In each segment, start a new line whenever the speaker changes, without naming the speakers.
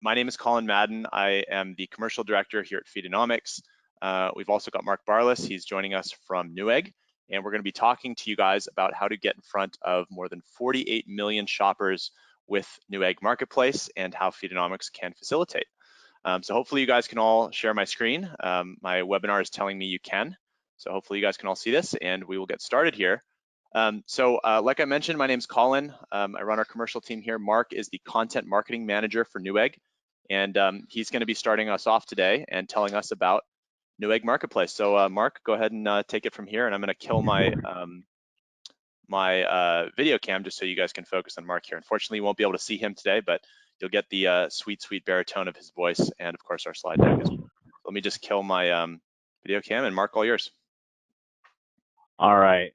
My name is Colin Madden. I am the commercial director here at Feedonomics. We've also got Mark Barlas. He's joining us from Newegg, and we're going to be talking to you guys about how to get in front of more than 48 million shoppers with Newegg Marketplace and how Feedonomics can facilitate. So hopefully you guys can all share my screen. My webinar is telling me you can. So hopefully you guys can all see this, and we will get started here. Like I mentioned, my name's Colin. I run our commercial team here. Mark is the content marketing manager for Newegg, and he's going to be starting us off today and telling us about Newegg Marketplace. So Mark, go ahead and take it from here, and I'm going to kill my video cam just so you guys can focus on Mark here. Unfortunately, you won't be able to see him today, but you'll get the sweet baritone of his voice and, of course, our slide deck as well. Let me just kill my video cam, and Mark, all yours.
All right.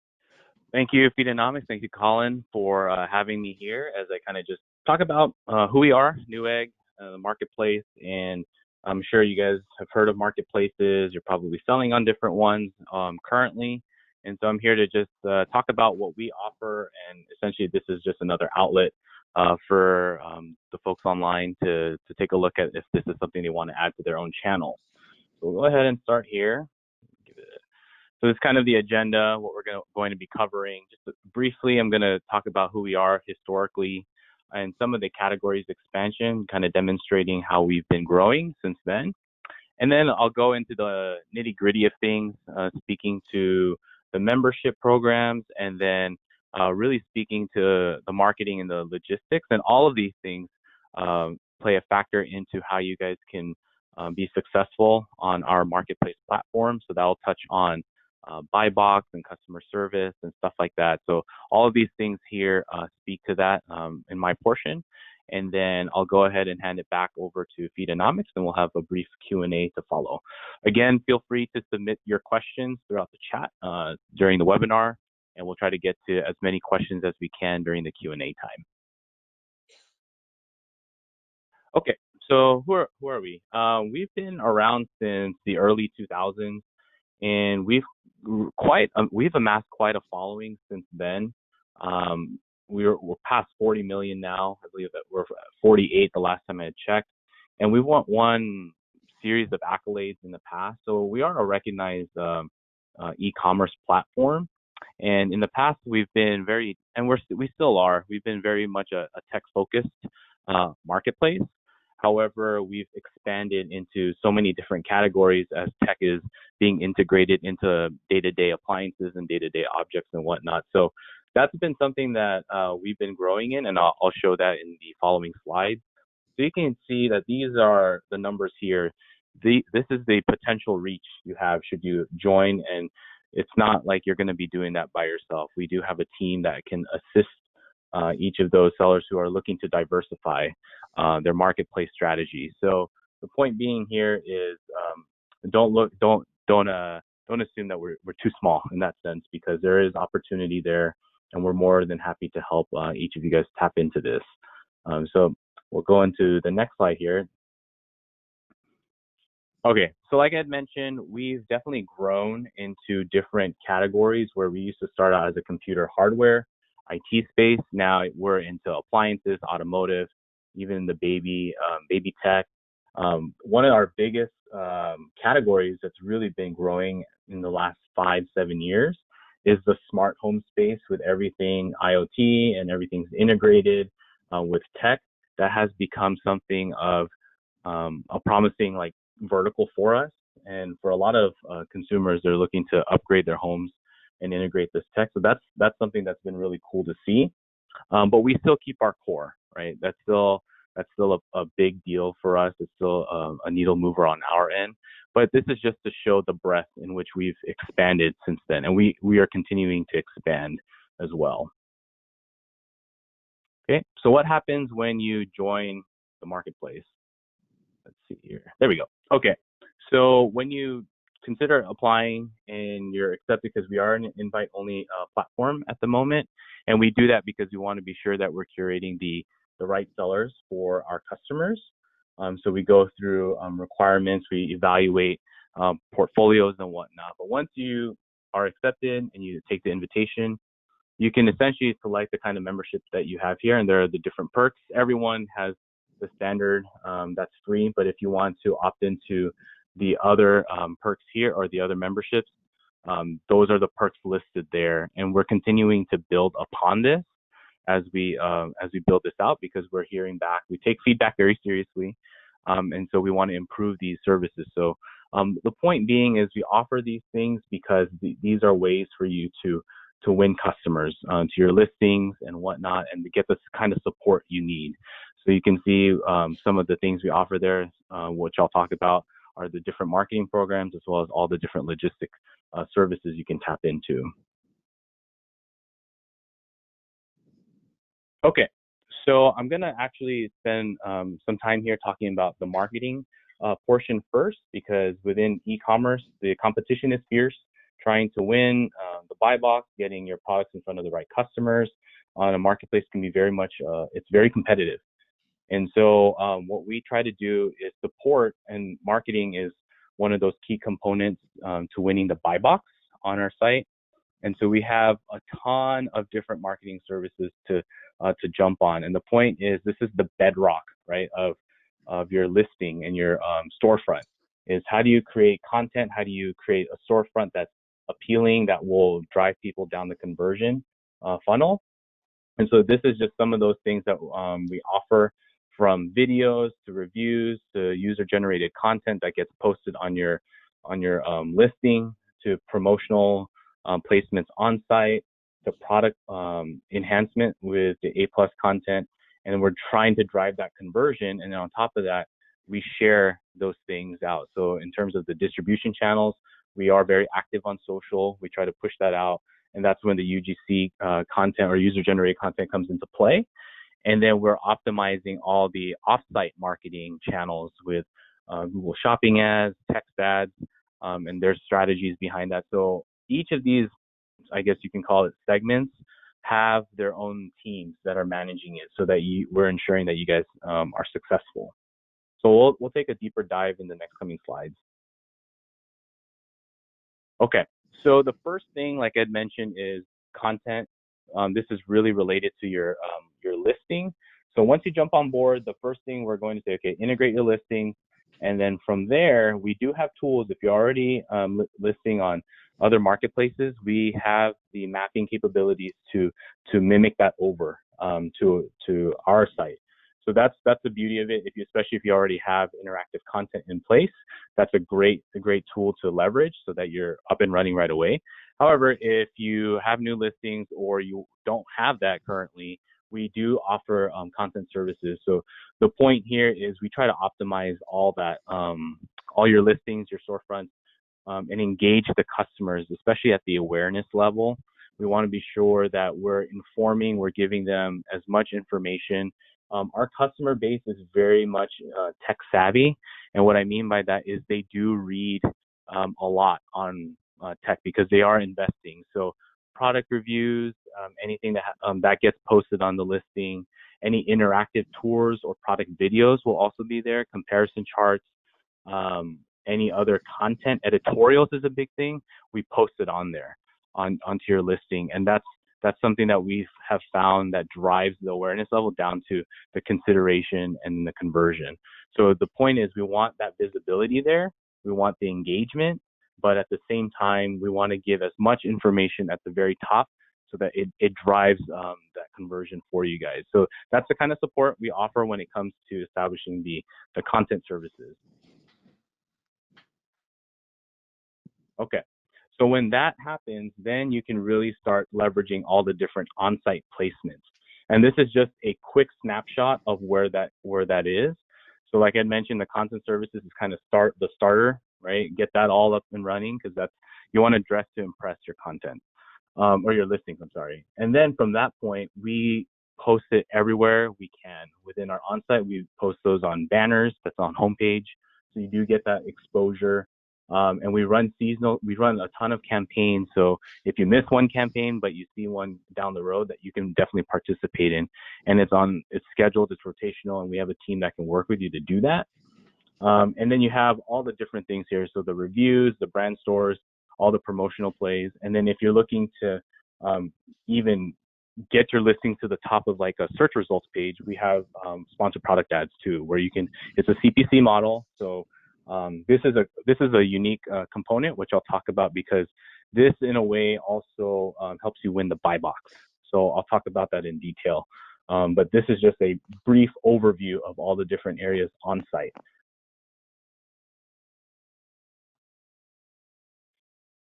Thank you, Feedonomics. Thank you, Colin, for having me here as I kind of just talk about who we are, Newegg, the marketplace, and I'm sure you guys have heard of marketplaces. You're probably selling on different ones currently, and so I'm here to just talk about what we offer, and essentially this is just another outlet for the folks online to take a look at if this is something they want to add to their own channel. So we'll go ahead and start here. So it's kind of the agenda, what we're going to be covering. Just briefly, I'm going to talk about who we are historically and some of the categories expansion, kind of demonstrating how we've been growing since then. And then I'll go into the nitty-gritty of things, speaking to the membership programs, and then really speaking to the marketing and the logistics. And all of these things play a factor into how you guys can be successful on our marketplace platform. So that'll touch on buy box and customer service and stuff like that. So all of these things here speak to that in my portion. And then I'll go ahead and hand it back over to Feedonomics, and we'll have a brief Q&A to follow. Again, feel free to submit your questions throughout the chat during the webinar, and we'll try to get to as many questions as we can during the Q&A time. Okay, so who are we? We've been around since the early 2000s, and we've amassed quite a following since then. We're past 40 million now. I believe that we're 48 the last time I had checked, and we won one series of accolades in the past. So we are a recognized e-commerce platform, and in the past we've been very, and we still are. We've been very much a tech-focused marketplace. However, we've expanded into so many different categories as tech is being integrated into day-to-day appliances and day-to-day objects and whatnot. So that's been something that we've been growing in, and I'll show that in the following slides. So you can see that these are the numbers here. This is the potential reach you have should you join, and it's not like you're going to be doing that by yourself. We do have a team that can assist each of those sellers who are looking to diversify their marketplace strategy. So the point being here is don't assume that we're too small in that sense, because there is opportunity there, and we're more than happy to help each of you guys tap into this. So we'll go into the next slide here. Okay, so like I had mentioned, we've definitely grown into different categories where we used to start out as a computer hardware IT space. Now we're into appliances, automotive, even the baby tech. One of our biggest categories that's really been growing in the last 5-7 years is the smart home space, with everything IoT and everything's integrated with tech. That has become something of a promising vertical for us, and for a lot of consumers, they're looking to upgrade their homes and integrate this tech. So that's something that's been really cool to see. But we still keep our core, right? That's still a big deal for us. It's still a needle mover on our end. But this is just to show the breadth in which we've expanded since then, and we are continuing to expand as well. Okay, so what happens when you join the marketplace? Let's see here. There we go. Okay, so when you consider applying and you're accepted, because we are an invite-only platform at the moment, and we do that because we want to be sure that we're curating the right sellers for our customers. So we go through requirements, we evaluate portfolios and whatnot. But once you are accepted and you take the invitation, you can essentially select the kind of membership that you have here, and there are the different perks. Everyone has the standard, that's free. But if you want to opt into the other perks here or the other memberships, those are the perks listed there. And we're continuing to build upon this as we build this out, because we're hearing back. We take feedback very seriously, and so we want to improve these services. So the point being is we offer these things because these are ways for you to win customers to your listings and whatnot, and to get the kind of support you need. So you can see some of the things we offer there, which I'll talk about, are the different marketing programs as well as all the different logistic services you can tap into. Okay, so I'm gonna actually spend some time here talking about the marketing portion first, because within e-commerce, the competition is fierce. Trying to win the buy box, getting your products in front of the right customers on a marketplace can be very much, it's very competitive. And so what we try to do is support, and marketing is one of those key components to winning the buy box on our site. And so we have a ton of different marketing services to jump on. And the point is, this is the bedrock, right, of your listing and your storefront. Is how do you create content? How do you create a storefront that's appealing, that will drive people down the conversion funnel? And so this is just some of those things that we offer, from videos to reviews to user-generated content that gets posted on your listing, to promotional placements on site, to product enhancement with the A+ content. And we're trying to drive that conversion. And then on top of that, we share those things out. So in terms of the distribution channels, we are very active on social. We try to push that out. And that's when the UGC content or user-generated content comes into play. And then we're optimizing all the off-site marketing channels with Google Shopping ads, text ads, and there's strategies behind that. So each of these, I guess you can call it segments, have their own teams that are managing it, so that we're ensuring that you guys are successful. So we'll take a deeper dive in the next coming slides. Okay, so the first thing, like Ed mentioned, is content. This is really related to your listing. So once you jump on board, the first thing we're going to say, okay, integrate your listing. And then from there, we do have tools. If you're already listing on other marketplaces, we have the mapping capabilities to mimic that over to our site. So that's the beauty of it. Especially if you already have interactive content in place, that's a great tool to leverage, so that you're up and running right away. However, if you have new listings or you don't have that currently, we do offer content services. So the point here is we try to optimize all that, all your listings, your storefronts, and engage the customers, especially at the awareness level. We want to be sure that we're informing, we're giving them as much information. Our customer base is very much tech savvy. And what I mean by that is they do read a lot on tech, because they are investing. So product reviews, anything that gets posted on the listing, any interactive tours or product videos will also be there, comparison charts, any other content, editorials is a big thing. We post it on there onto your listing. And that's something that we have found that drives the awareness level down to the consideration and the conversion. So the point is, we want that visibility there. We want the engagement, but at the same time, we want to give as much information at the very top, so that it drives that conversion for you guys. So that's the kind of support we offer when it comes to establishing the content services. Okay. So when that happens, then you can really start leveraging all the different on-site placements. And this is just a quick snapshot of where that is. So like I mentioned, the content services is kind of the starter, right? Get that all up and running, because you want to dress to impress your content, or your listings, I'm sorry. And then from that point, we post it everywhere we can. Within our on-site, we post those on banners, that's on homepage. So you do get that exposure. And we run a ton of campaigns. So if you miss one campaign, but you see one down the road that you can definitely participate in, and it's scheduled, it's rotational, and we have a team that can work with you to do that. And then you have all the different things here. So the reviews, the brand stores, all the promotional plays. And then if you're looking to even get your listing to the top of like a search results page, we have sponsored product ads too, where you can. It's a CPC model, so this is a unique component which I'll talk about, because this in a way also helps you win the buy box. So I'll talk about that in detail. But this is just a brief overview of all the different areas on site.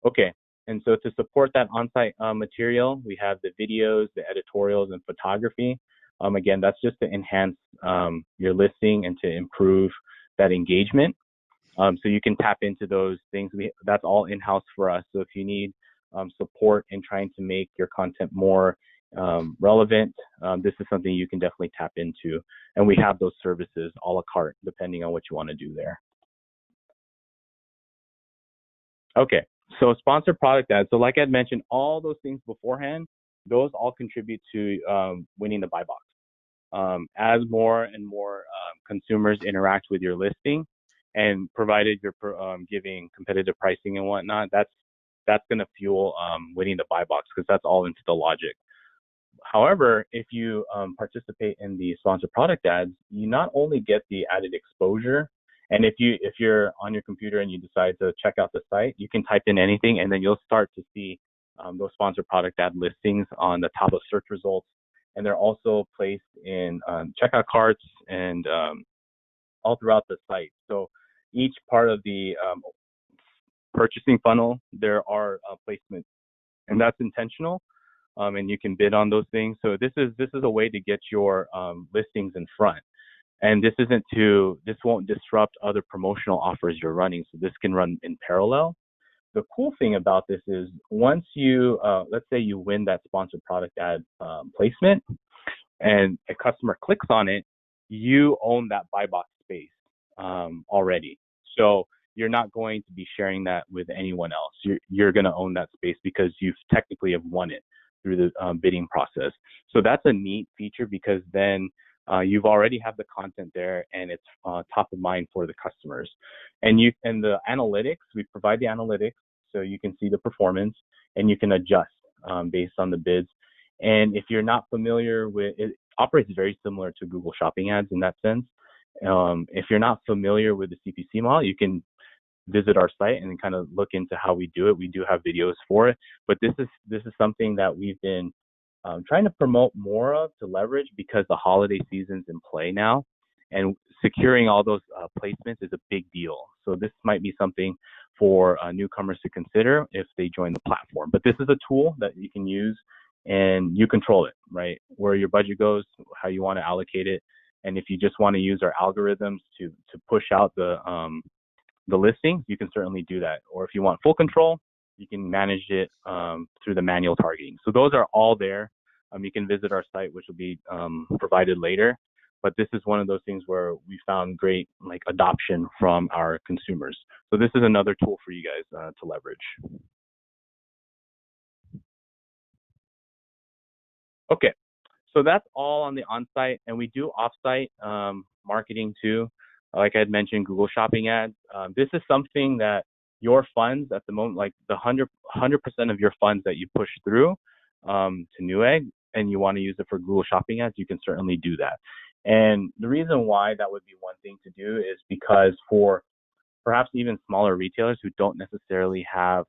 Okay, and so to support that on-site material, we have the videos, the editorials, and photography. Again, that's just to enhance your listing and to improve that engagement. So you can tap into those things. That's all in-house for us. So if you need support in trying to make your content more relevant, this is something you can definitely tap into. And we have those services a la carte, depending on what you want to do there. Okay, so sponsored product ads. So like I mentioned, all those things beforehand, those all contribute to winning the buy box. As more and more consumers interact with your listing, and provided you're giving competitive pricing and whatnot, that's going to fuel winning the buy box, because that's all into the logic. However, if you participate in the sponsored product ads, you not only get the added exposure, and if you're on your computer and you decide to check out the site, you can type in anything, and then you'll start to see those sponsored product ad listings on the top of search results, and they're also placed in checkout carts and all throughout the site. So each part of the purchasing funnel, there are placements, and that's intentional. And you can bid on those things. So this is a way to get your listings in front. And this won't disrupt other promotional offers you're running. So this can run in parallel. The cool thing about this is once you, let's say you win that sponsored product ad placement, and a customer clicks on it, you own that buy box space already. So you're not going to be sharing that with anyone else. You're going to own that space because you technically have won it through the bidding process. So that's a neat feature, because then you've already have the content there, and it's top of mind for the customers. And the analytics, we provide the analytics, so you can see the performance, and you can adjust based on the bids. And if you're not familiar with it, operates very similar to Google Shopping Ads in that sense. If you're not familiar with the CPC model, you can visit our site and kind of look into how we do it. We do have videos for it, but this is something that we've been trying to promote more of, to leverage, because the holiday season's in play now, and securing all those placements is a big deal. So this might be something for newcomers to consider if they join the platform. But this is a tool that you can use, and you control it, right? Where your budget goes, how you want to allocate it. And if you just want to use our algorithms to push out the listings, you can certainly do that. Or if you want full control, you can manage it through the manual targeting. So those are all there. You can visit our site, which will be provided later. But this is one of those things where we found great adoption from our consumers. So this is another tool for you guys to leverage. Okay, so that's all on the on-site, and we do off-site marketing too. Like I had mentioned, Google Shopping Ads. This is something that your funds at the moment, like the 100% of your funds that you push through to Newegg, and you want to use it for Google Shopping Ads, you can certainly do that. And the reason why that would be one thing to do is because for perhaps even smaller retailers who don't necessarily have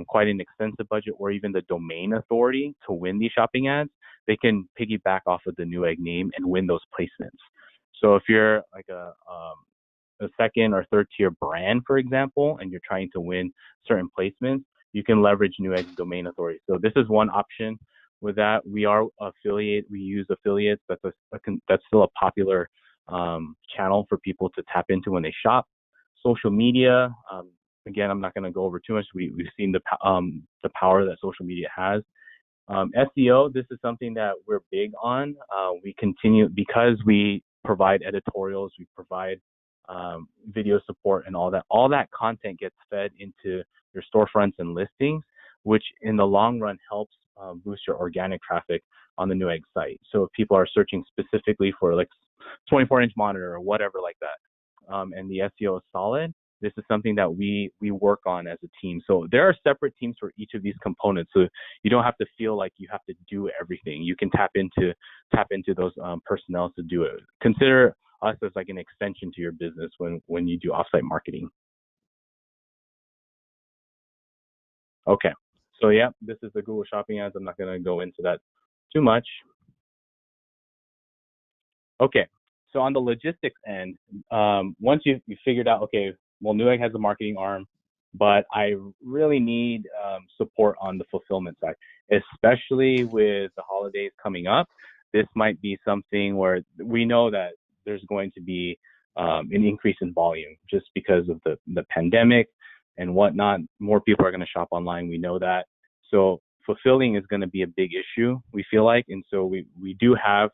quite an extensive budget or even the domain authority to win these shopping ads, they can piggyback off of the Newegg name and win those placements. So if you're like a second or third tier brand, for example, and you're trying to win certain placements, you can leverage Newegg's domain authority. So this is one option. With that, we use affiliates. That's still a popular channel for people to tap into when they shop. Social media, again, I'm not going to go over too much. We've seen the power that social media has. SEO, this is something that we're big on. We continue, because we provide editorials, we provide video support and all that. All that content gets fed into your storefronts and listings, which in the long run helps boost your organic traffic on the Newegg site. So if people are searching specifically for like 24-inch monitor or whatever like that, and the SEO is solid, this is something that we work on as a team. So there are separate teams for each of these components. So you don't have to feel like you have to do everything. You can tap into those personnel to do it. Consider us as like an extension to your business when you do offsite marketing. Okay, so yeah, this is the Google Shopping ads. I'm not going to go into that too much. Okay, so on the logistics end, once you figured out, okay, well, Newegg has a marketing arm, but I really need support on the fulfillment side, especially with the holidays coming up. This might be something where we know that there's going to be an increase in volume just because of the pandemic and whatnot. More people are going to shop online. We know that. So fulfilling is going to be a big issue, we feel like. And so we do have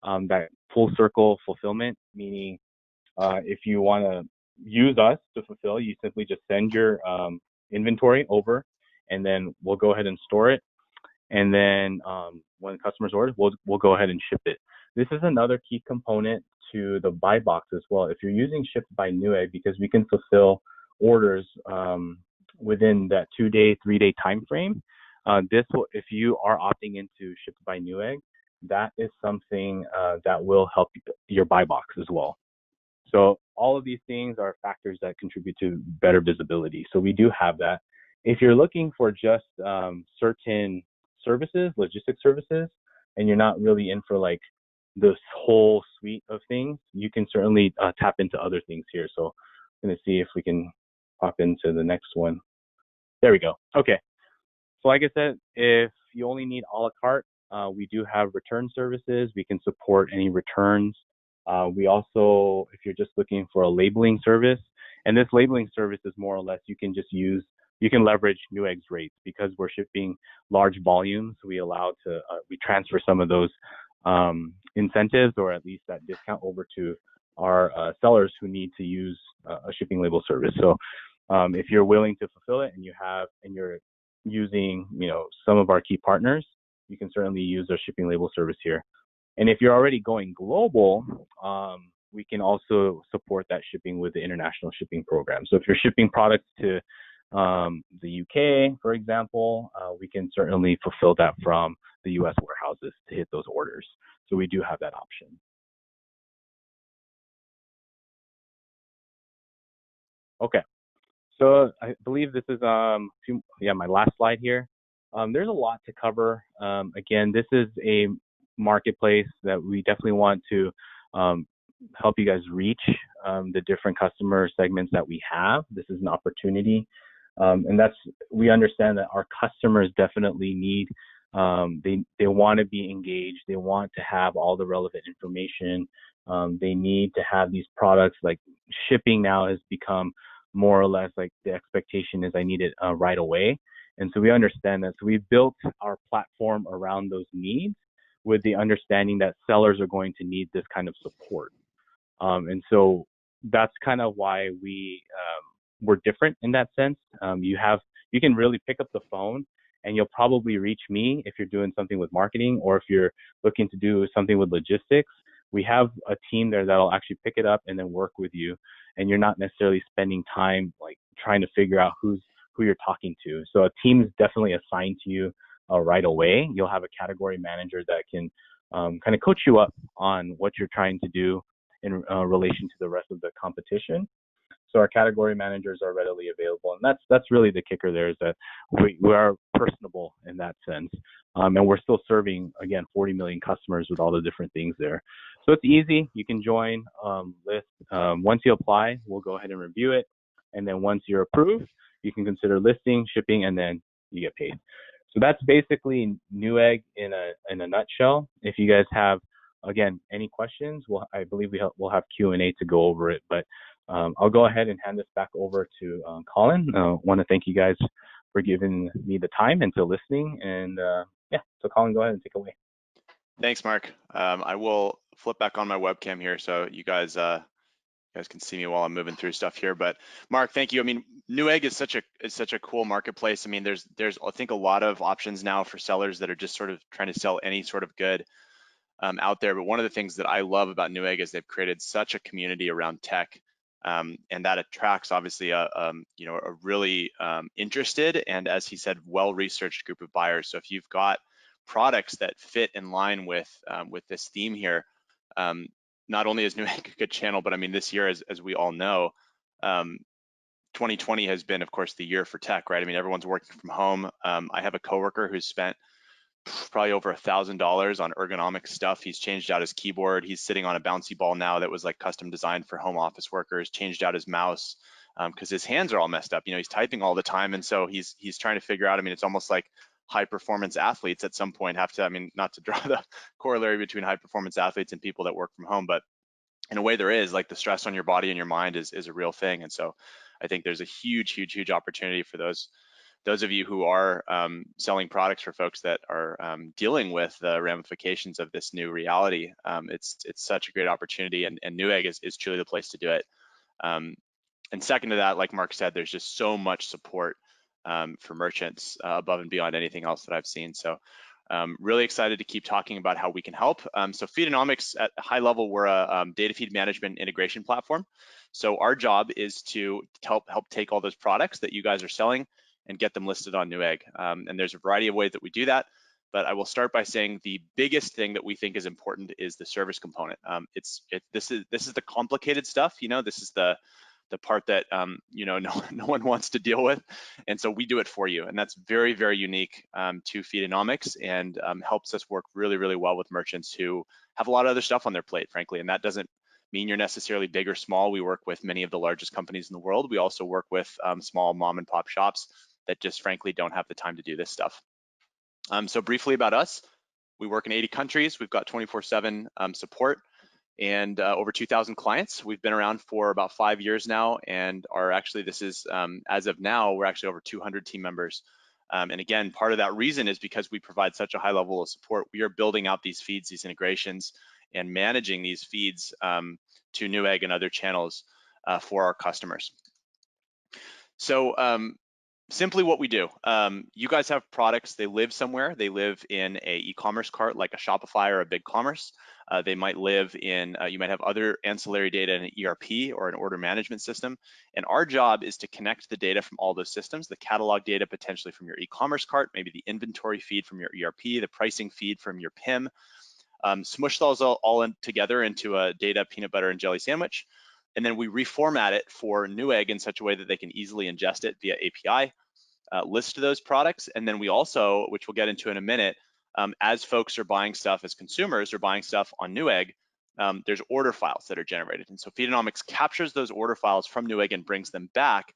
that full circle fulfillment, meaning if you want to use us to fulfill, you simply just send your inventory over, and then we'll go ahead and store it. And then when customers order, we'll go ahead and ship it. This is another key component to the buy box as well. If you're using Shipped by Newegg, because we can fulfill orders within that 2-day, 3-day time frame, this will, if you are opting into Shipped by Newegg, that is something that will help your buy box as well. So all of these things are factors that contribute to better visibility. So we do have that. If you're looking for just certain services, logistics services, and you're not really in for like this whole suite of things, you can certainly tap into other things here. So I'm going to see if we can pop into the next one. There we go. Okay. So like I said, if you only need a la carte, we do have return services. We can support any returns. We also, if you're just looking for a labeling service, and this labeling service is more or less, you can leverage Newegg's rates because we're shipping large volumes. We transfer some of those incentives, or at least that discount, over to our sellers who need to use a shipping label service. So if you're willing to fulfill it and you're using, some of our key partners, you can certainly use our shipping label service here. And if you're already going global, we can also support that shipping with the international shipping program. So if you're shipping products to the UK, for example, we can certainly fulfill that from the US warehouses to hit those orders. So we do have that option. Okay. So I believe this is my last slide here. There's a lot to cover. Again, this is a marketplace that we definitely want to help you guys reach the different customer segments that we have. This is an opportunity, and we understand that our customers definitely need. They want to be engaged. They want to have all the relevant information. They need to have these products. Like shipping now has become more or less like the expectation is I need it right away. And so we understand that. So we built our platform around those needs with the understanding that sellers are going to need this kind of support. And so that's kind of why we're different in that sense. You can really pick up the phone and you'll probably reach me if you're doing something with marketing, or if you're looking to do something with logistics. We have a team there that'll actually pick it up and then work with you. And you're not necessarily spending time like trying to figure out who you're talking to. So a team is definitely assigned to you right away. You'll have a category manager that can kind of coach you up on what you're trying to do in relation to the rest of the competition. So our category managers are readily available, and that's really the kicker there, is that we are personable in that sense, and we're still serving, again, 40 million customers with all the different things there. So it's easy. You can join list. Once you apply, we'll go ahead and review it, and then once you're approved, you can consider listing, shipping, and then you get paid. So that's basically Newegg in a nutshell. If you guys have, again, any questions, I believe we'll have Q&A to go over it, but I'll go ahead and hand this back over to Colin. I want to thank you guys for giving me the time and to listening. And so Colin, go ahead and take away.
Thanks, Mark. I will flip back on my webcam here so you guys can see me while I'm moving through stuff here. But Mark, thank you. I mean, Newegg is such a cool marketplace. I mean, there's I think a lot of options now for sellers that are just sort of trying to sell any sort of good out there. But one of the things that I love about Newegg is they've created such a community around tech. And that attracts obviously a really interested and, as he said, well-researched group of buyers. So if you've got products that fit in line with this theme here, not only is Newegg a good channel, but I mean, this year, as we all know, 2020 has been, of course, the year for tech, right? I mean, everyone's working from home. I have a coworker who's spent probably over $1,000 on ergonomic stuff. He's changed out his keyboard. He's sitting on a bouncy ball now that was like custom designed for home office workers. Changed out his mouse because his hands are all messed up. You know, he's typing all the time, and so he's trying to figure out. I mean, it's almost like high performance athletes at some point have to. I mean, not to draw the corollary between high performance athletes and people that work from home, but in a way there is. Like, the stress on your body and your mind is a real thing. And so I think there's a huge opportunity for those of you who are selling products for folks that are dealing with the ramifications of this new reality. It's such a great opportunity, and Newegg is truly the place to do it. And second to that, like Mark said, there's just so much support for merchants above and beyond anything else that I've seen. So really excited to keep talking about how we can help. So Feedonomics, at a high level, we're a data feed management integration platform. So our job is to help take all those products that you guys are selling and get them listed on Newegg. And there's a variety of ways that we do that. But I will start by saying the biggest thing that we think is important is the service component. This is the complicated stuff. You know, this is the part that no one wants to deal with, and so we do it for you. And that's very, very unique to Feedonomics, and helps us work really, really well with merchants who have a lot of other stuff on their plate, frankly. And that doesn't mean you're necessarily big or small. We work with many of the largest companies in the world. We also work with small mom and pop shops that just frankly don't have the time to do this stuff. So briefly about us, we work in 80 countries. We've got 24/7 support and over 2,000 clients. We've been around for about 5 years now, and as of now, we're actually over 200 team members. And again, part of that reason is because we provide such a high level of support. We are building out these feeds, these integrations, and managing these feeds to Newegg and other channels for our customers. So simply what we do, you guys have products, they live somewhere. They live in a e-commerce cart like a Shopify or a BigCommerce. They might live in, you might have other ancillary data in an ERP or an order management system. And our job is to connect the data from all those systems, the catalog data potentially from your e-commerce cart, maybe the inventory feed from your ERP, the pricing feed from your PIM, smush those all in together into a data peanut butter and jelly sandwich. And then we reformat it for Newegg in such a way that they can easily ingest it via API, list those products. And then we also, which we'll get into in a minute, as folks are buying stuff, as consumers are buying stuff on Newegg, there's order files that are generated. And so Feedonomics captures those order files from Newegg and brings them back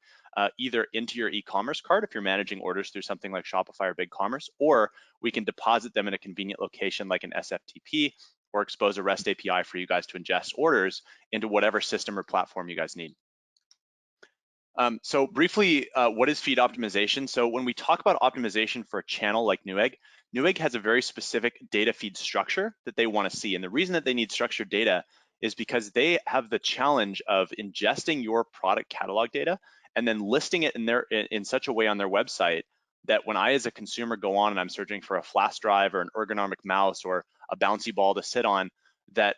either into your e-commerce cart if you're managing orders through something like Shopify or BigCommerce, or we can deposit them in a convenient location like an SFTP, or expose a REST API for you guys to ingest orders into whatever system or platform you guys need. So briefly, what is feed optimization? So when we talk about optimization for a channel like Newegg, Newegg has a very specific data feed structure that they want to see. And the reason that they need structured data is because they have the challenge of ingesting your product catalog data and then listing it in such a way on their website that when I, as a consumer, go on and I'm searching for a flash drive or an ergonomic mouse or a bouncy ball to sit on, that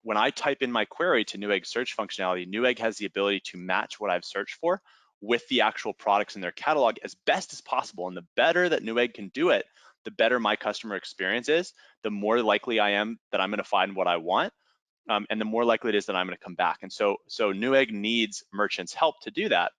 when I type in my query to Newegg search functionality, Newegg has the ability to match what I've searched for with the actual products in their catalog as best as possible. And the better that Newegg can do it, the better my customer experience is, the more likely I am that I'm going to find what I want, and the more likely it is that I'm going to come back. And so Newegg needs merchants' help to do that,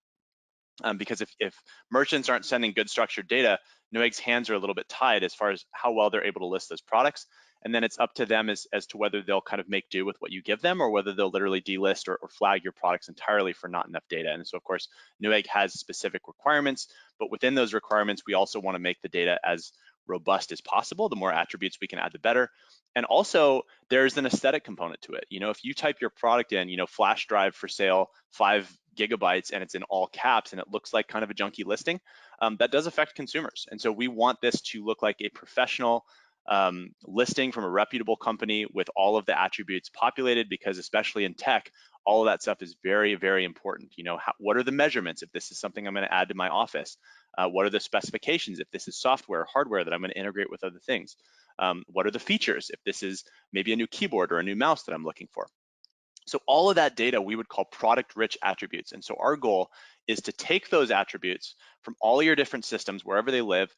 because if merchants aren't sending good structured data, Newegg's hands are a little bit tied as far as how well they're able to list those products. And then it's up to them as to whether they'll kind of make do with what you give them, or whether they'll literally delist or flag your products entirely for not enough data. And so, of course, Newegg has specific requirements, but within those requirements, we also want to make the data as robust as possible. The more attributes we can add, the better. And also, there's an aesthetic component to it. You know, if you type your product in, flash drive for sale, 5 GB, and it's in all caps and it looks like kind of a junky listing, that does affect consumers. And so we want this to look like a professional listing from a reputable company with all of the attributes populated, because especially in tech, all of that stuff is very, very important. What are the measurements if this is something I'm going to add to my office? What are the specifications if this is software or hardware that I'm going to integrate with other things? What are the features if this is maybe a new keyboard or a new mouse that I'm looking for? So all of that data we would call product-rich attributes. And so our goal is to take those attributes from all your different systems, wherever they live,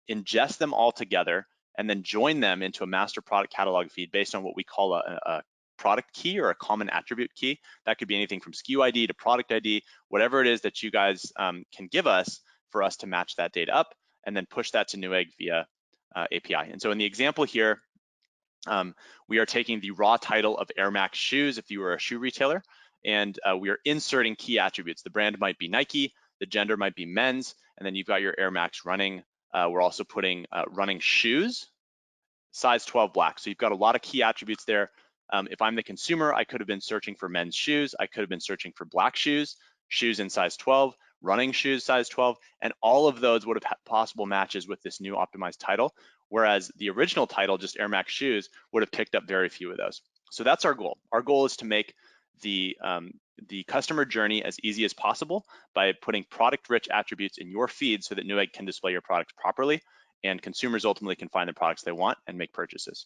ingest them all together, and then join them into a master product catalog feed based on what we call a product key or a common attribute key. That could be anything from SKU ID to product ID, whatever it is that you guys can give us for us to match that data up and then push that to Newegg via API. And so in the example here, we are taking the raw title of Air Max shoes if you were a shoe retailer, and we are inserting key attributes. The brand might be Nike, the gender might be men's, and then you've got your Air Max running. We're also putting running shoes, size 12 black. So you've got a lot of key attributes there. If I'm the consumer, I could have been searching for men's shoes. I could have been searching for black shoes, shoes in size 12, running shoes size 12, and all of those would have had possible matches with this new optimized title, whereas the original title, just Air Max shoes, would have picked up very few of those. So that's our goal. Our goal is to make the customer journey as easy as possible by putting product-rich attributes in your feed so that Newegg can display your products properly and consumers ultimately can find the products they want and make purchases.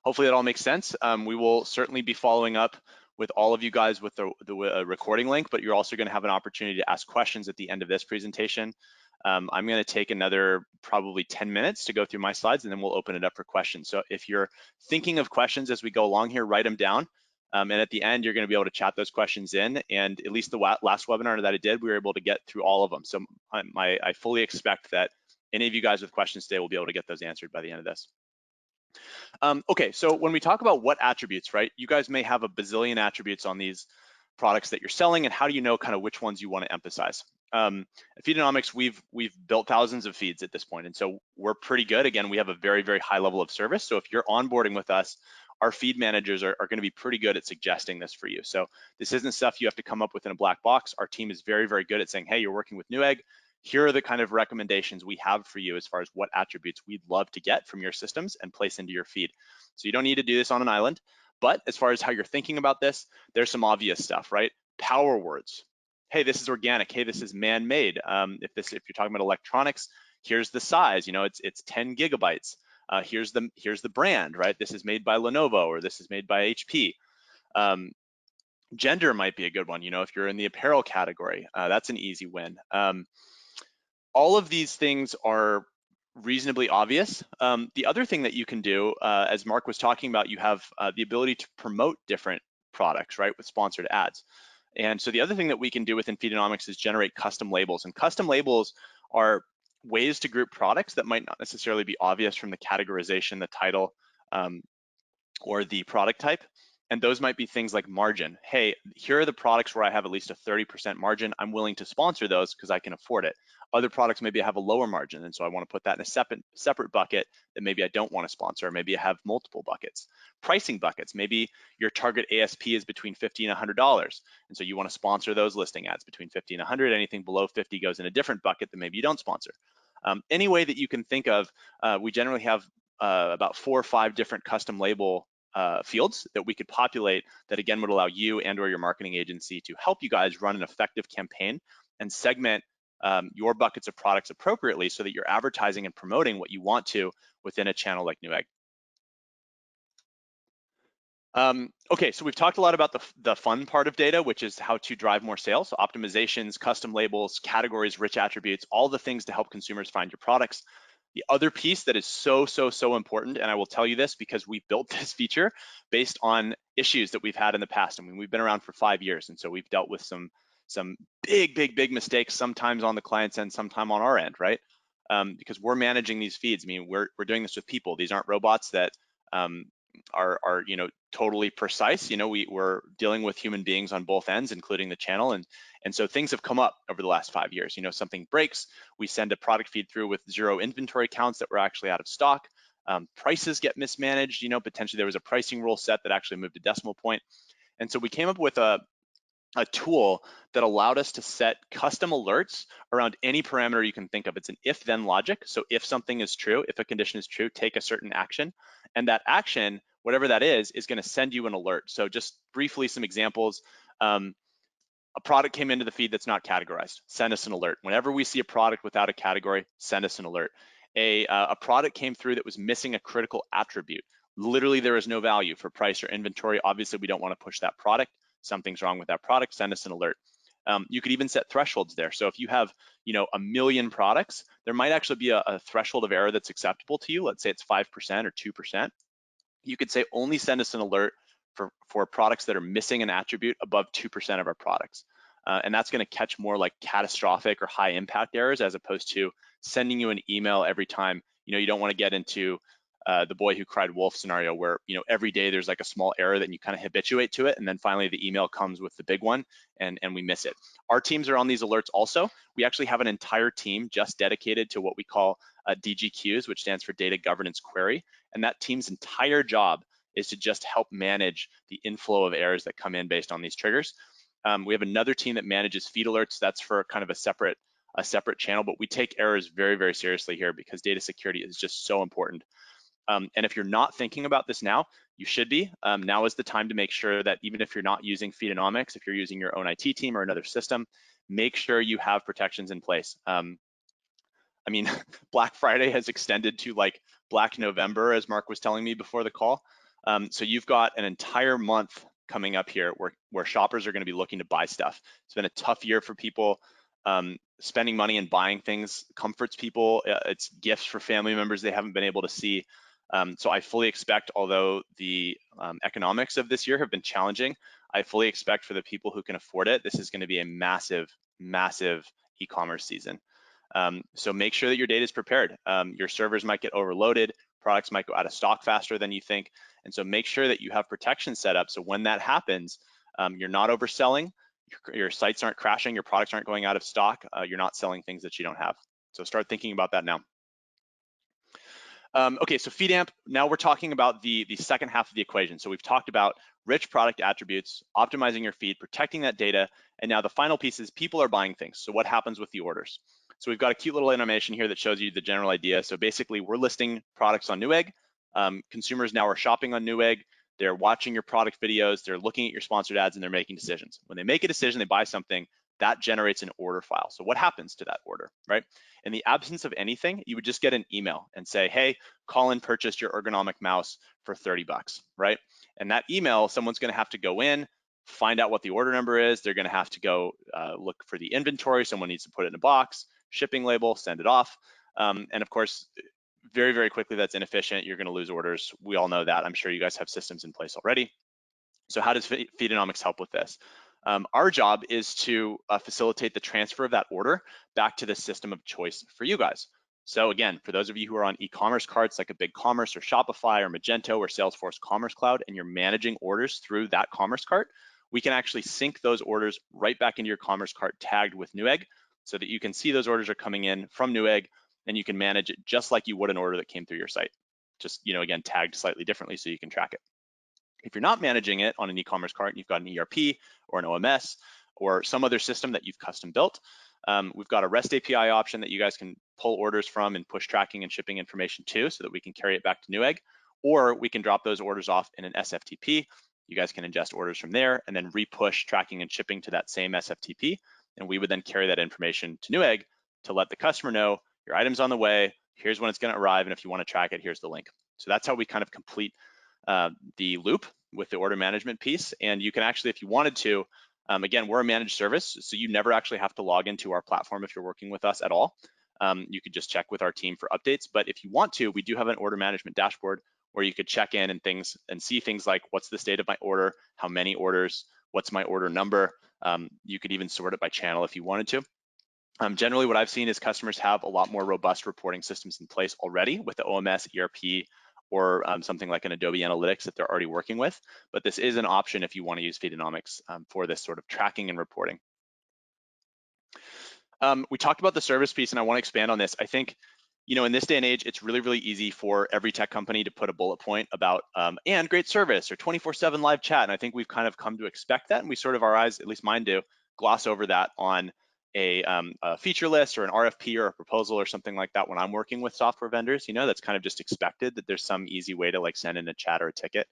Hopefully that all makes sense. We will certainly be following up with all of you guys with the recording link, but you're also going to have an opportunity to ask questions at the end of this presentation. I'm going to take another probably 10 minutes to go through my slides, and then we'll open it up for questions. So if you're thinking of questions as we go along here, write them down. And at the end, you're going to be able to chat those questions in. And at least the last webinar that I did, we were able to get through all of them. So I fully expect that any of you guys with questions today will be able to get those answered by the end of this. Okay, so when we talk about what attributes, right, you guys may have a bazillion attributes on these products that you're selling, and how do you know kind of which ones you want to emphasize? At Feedonomics, we've built thousands of feeds at this point, and so we're pretty good. Again, we have a very, very high level of service. So if you're onboarding with us, our feed managers are going to be pretty good at suggesting this for you. So this isn't stuff you have to come up with in a black box. Our team is very, very good at saying, hey, you're working with Newegg. Here are the kind of recommendations we have for you as far as what attributes we'd love to get from your systems and place into your feed. So you don't need to do this on an island, but as far as how you're thinking about this, there's some obvious stuff, right? Power words. Hey, this is organic. Hey, this is man-made. If you're talking about electronics, here's the size. You know, it's 10 gigabytes. Here's the brand, right? This is made by Lenovo, or this is made by HP. Gender might be a good one. You know, if you're in the apparel category, that's an easy win. All of these things are reasonably obvious. The other thing that you can do, as Mark was talking about, you have the ability to promote different products, right, with sponsored ads. And so the other thing that we can do within Feedonomics is generate custom labels. And custom labels are ways to group products that might not necessarily be obvious from the categorization, the title, or the product type. And those might be things like margin. Hey, here are the products where I have at least a 30% margin. I'm willing to sponsor those because I can afford it. Other products maybe have a lower margin, and so I want to put that in a separate bucket that maybe I don't want to sponsor. Maybe I have multiple buckets. Pricing buckets. Maybe your target ASP is between $50 and $100, and so you want to sponsor those listing ads between 50 and 100. Anything below 50 goes in a different bucket that maybe you don't sponsor. Any way that you can think of, we generally have about 4 or 5 different custom label fields that we could populate that again would allow you and or your marketing agency to help you guys run an effective campaign and segment your buckets of products appropriately so that you're advertising and promoting what you want to within a channel like Newegg. Okay, so we've talked a lot about the fun part of data, which is how to drive more sales, so optimizations, custom labels, categories, rich attributes, all the things to help consumers find your products. The other piece that is so important, and I will tell you this because we built this feature based on issues that we've had in the past. I mean, we've been around for 5 years, and so we've dealt with some big mistakes, sometimes on the client's end, sometime on our end, right? Because we're managing these feeds. I mean, we're doing this with people. These aren't robots that are you know, totally precise. You know, we're dealing with human beings on both ends, including the channel, and so things have come up over the last 5 years. You know, something breaks, we send a product feed through with 0 inventory counts that were actually out of stock. Prices get mismanaged. You know, potentially there was a pricing rule set that actually moved a decimal point, and so we came up with a tool that allowed us to set custom alerts around any parameter you can think of. It's an if-then logic. So if something is true, if a condition is true, take a certain action. And that action, whatever that is going to send you an alert. So just briefly, some examples. A product came into the feed that's not categorized, send us an alert. Whenever we see a product without a category, send us an alert. A product came through that was missing a critical attribute. literally there is no value for price or inventory. Obviously, we don't want to push that product. Something's wrong with that product, send us an alert. You could even set thresholds there. So if you have, 1 million products, there might actually be a threshold of error that's acceptable to you. Let's say it's 5% or 2%. You could say only send us an alert for products that are missing an attribute above 2% of our products. And that's going to catch more like catastrophic or high impact errors, as opposed to sending you an email every time. You don't want to get into the boy who cried wolf scenario where, every day there's like a small error that you kind of habituate to it. And then finally the email comes with the big one and we miss it. Our teams are on these alerts also. We actually have an entire team just dedicated to what we call DGQs, which stands for Data Governance Query. And that team's entire job is to just help manage the inflow of errors that come in based on these triggers. We have another team that manages feed alerts. That's for kind of a separate channel, but we take errors very, very seriously here because data security is just so important. And if you're not thinking about this now, you should be. Now is the time to make sure that even if you're not using Feedonomics, if you're using your own IT team or another system, make sure you have protections in place. I mean, Black Friday has extended to like Black November, as Mark was telling me before the call. So you've got an entire month coming up here where shoppers are going to be looking to buy stuff. It's been a tough year for people. Spending money and buying things comforts people. It's gifts for family members they haven't been able to see. So I fully expect, although the economics of this year have been challenging, I fully expect for the people who can afford it, this is going to be a massive, massive e-commerce season. So make sure that your data is prepared. Your servers might get overloaded, products might go out of stock faster than you think. And so make sure that you have protection set up so when that happens, you're not overselling, your sites aren't crashing, your products aren't going out of stock, you're not selling things that you don't have. So start thinking about that now. Okay, so FeedAmp, now we're talking about the second half of the equation. So we've talked about rich product attributes, optimizing your feed, protecting that data, and now the final piece is people are buying things. So what happens with the orders? So we've got a cute little animation here that shows you the general idea. So basically we're listing products on Newegg. Consumers now are shopping on Newegg. They're watching your product videos, they're looking at your sponsored ads, and they're making decisions. When they make a decision, they buy something, that generates an order file. So what happens to that order, right? In the absence of anything, you would just get an email and say, hey, Colin purchased your ergonomic mouse for 30 bucks, right? And that email, someone's gonna have to go in, find out what the order number is. They're gonna have to go look for the inventory. Someone needs to put it in a box, shipping label, send it off. And of course, very, very quickly, that's inefficient. You're gonna lose orders. We all know that. I'm sure you guys have systems in place already. So how does Feedonomics help with this? Our job is to facilitate the transfer of that order back to the system of choice for you guys. So again, for those of you who are on e-commerce carts like a BigCommerce or Shopify or Magento or Salesforce Commerce Cloud, and you're managing orders through that commerce cart, we can actually sync those orders right back into your commerce cart tagged with Newegg so that you can see those orders are coming in from Newegg and you can manage it just like you would an order that came through your site. Just, again, tagged slightly differently so you can track it. If you're not managing it on an e-commerce cart and you've got an ERP or an OMS or some other system that you've custom built, we've got a REST API option that you guys can pull orders from and push tracking and shipping information to so that we can carry it back to Newegg, or we can drop those orders off in an SFTP. You guys can ingest orders from there and then re-push tracking and shipping to that same SFTP. And we would then carry that information to Newegg to let the customer know your item's on the way, here's when it's gonna arrive, and if you wanna track it, here's the link. So that's how we kind of complete the loop with the order management piece. And you can actually, if you wanted to, again, we're a managed service, so you never actually have to log into our platform if you're working with us at all. You could just check with our team for updates. But if you want to, we do have an order management dashboard where you could check in and see things like what's the state of my order, how many orders, what's my order number. You could even sort it by channel if you wanted to. Generally, what I've seen is customers have a lot more robust reporting systems in place already with the OMS, ERP, or something like an Adobe Analytics that they're already working with. But this is an option if you want to use Feedonomics for this sort of tracking and reporting. We talked about the service piece, and I want to expand on this. I think, in this day and age, it's really, really easy for every tech company to put a bullet point about and great service or 24/7 live chat. And I think we've kind of come to expect that, and we sort of, our eyes, at least mine do, gloss over that on a feature list or an RFP or a proposal or something like that when I'm working with software vendors. That's kind of just expected that there's some easy way to like send in a chat or a ticket.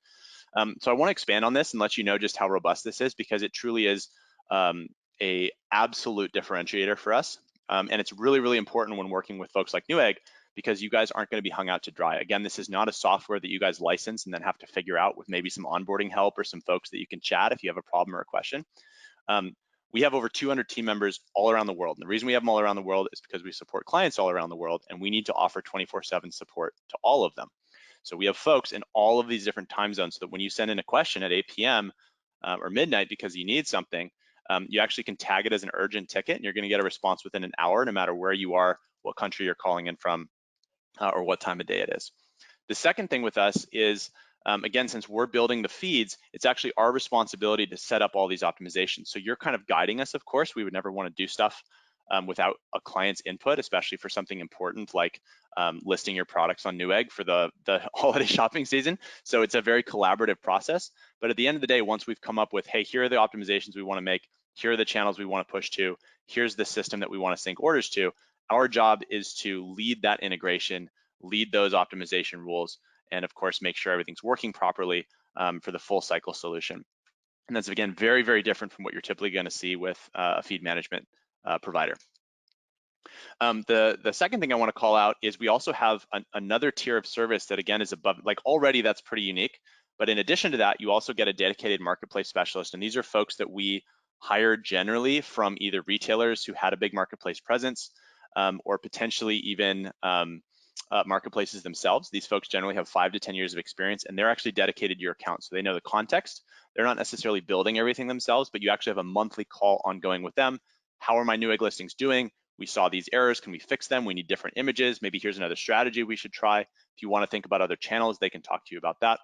So I want to expand on this and let you know just how robust this is, because it truly is a absolute differentiator for us. And it's really, really important when working with folks like Newegg because you guys aren't going to be hung out to dry. Again, this is not a software that you guys license and then have to figure out with maybe some onboarding help or some folks that you can chat if you have a problem or a question. We have over 200 team members all around the world. And the reason we have them all around the world is because we support clients all around the world, and we need to offer 24/7 support to all of them. So we have folks in all of these different time zones, so that when you send in a question at 8 p.m. Or midnight because you need something, you actually can tag it as an urgent ticket, and you're going to get a response within an hour, no matter where you are, what country you're calling in from, or what time of day it is. The second thing with us is, again, since we're building the feeds, it's actually our responsibility to set up all these optimizations. So you're kind of guiding us, of course. We would never want to do stuff without a client's input, especially for something important like listing your products on Newegg for the holiday shopping season. So it's a very collaborative process. But at the end of the day, once we've come up with, hey, here are the optimizations we want to make, here are the channels we want to push to, here's the system that we want to sync orders to, our job is to lead that integration, lead those optimization rules, and of course, make sure everything's working properly for the full cycle solution. And that's, again, very, very different from what you're typically going to see with a feed management provider. The second thing I want to call out is we also have another tier of service that, again, is above, like already that's pretty unique. But in addition to that, you also get a dedicated marketplace specialist. And these are folks that we hire generally from either retailers who had a big marketplace presence or potentially even marketplaces themselves. These folks generally have 5 to 10 years of experience, and they're actually dedicated to your account. So they know the context. They're not necessarily building everything themselves, but you actually have a monthly call ongoing with them. How are my Newegg listings doing? We saw these errors, can we fix them? We need different images. Maybe here's another strategy we should try. If you want to think about other channels, they can talk to you about that.